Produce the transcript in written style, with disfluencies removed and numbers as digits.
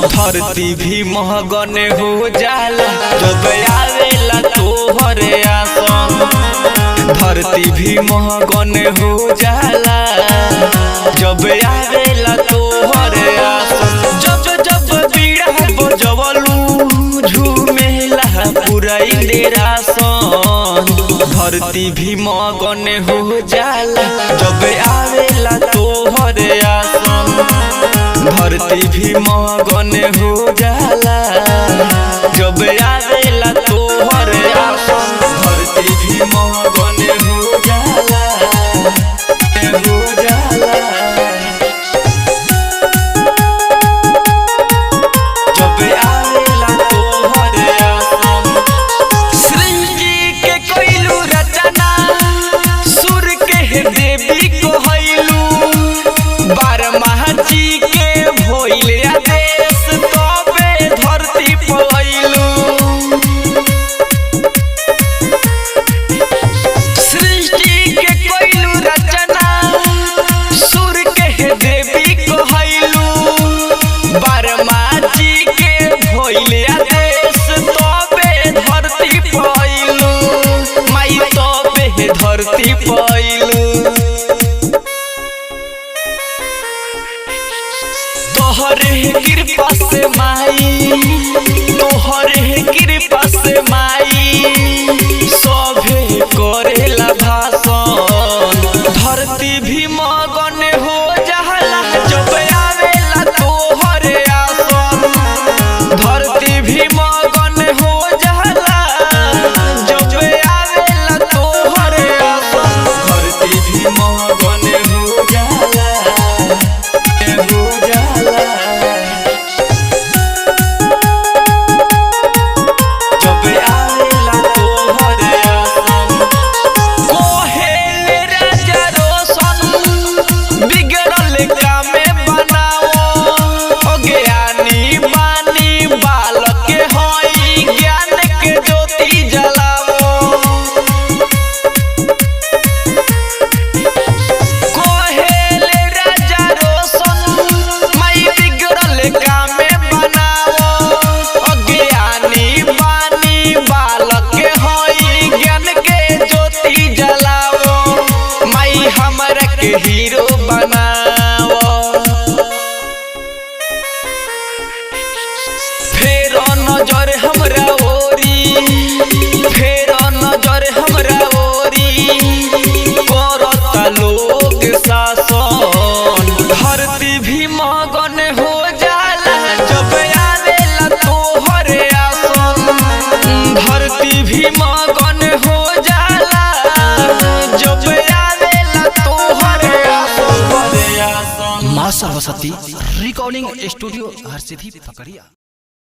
धरती भी महगन हो जाला जब आवेला तोहरे आसन। धरती भी महगन हो जाला जब आवेला तोहरे आसन। जब जब बीड़ा बजवलू झूमेला पूरा इंदिरासन। धरती भी महगन हो जाला जब आवेला तोहरे आसन। धरती भी महगन हो जाला जब आवेला तोहरे आसन। धरती भी महगन हो जाला हो जाला जब आवेला तोहरे आसन। सृष्टि के कोइलू रचना सुर के देवी कहलू। बारमाह जी के भइल आदेश तबे धरती पइलू। सृष्टि के कोइलू रचना सुर के देवी कहलू। बारमाह जी के भइल आदेश तबे धरती पइलू। माई तबे धरती पइलू। तोहरे कृपा से माई तोहरे कृपा से माई सभे करेला भाषण। धरती भी मगन हो जाला जब आवेला तोहरे आसन। धरती भी मगन हो जाला जब आवेला तोहरे आसन। धरती भी मगन हो जाला हो जाला जब आवेला तोहरे आसन। कोहेल राजा रोशन बिगड़ल कामे बनाओ। अज्ञानी बानी बालक के हई ज्ञान के ज्योति जलाओ। कोहेल राजा रोशन माई बिगड़ल कामे बनाओ। अज्ञानी बानी बालक के हई ज्ञान के ज्योति जलाओ। माई हमरा के हीरो बनाओ। फेर नजर हमरा ओरी फेर नजर हमरा ओरी करता लोग शासन। धरती भी मगन हो जाला जब आवेला तोहरे आसन। धरती भी मगन हो जाला जब आवेला तोहरे आसन। माँ सरस्वती रिकॉर्डिंग स्टूडियो हरसिद्धि पकड़िया।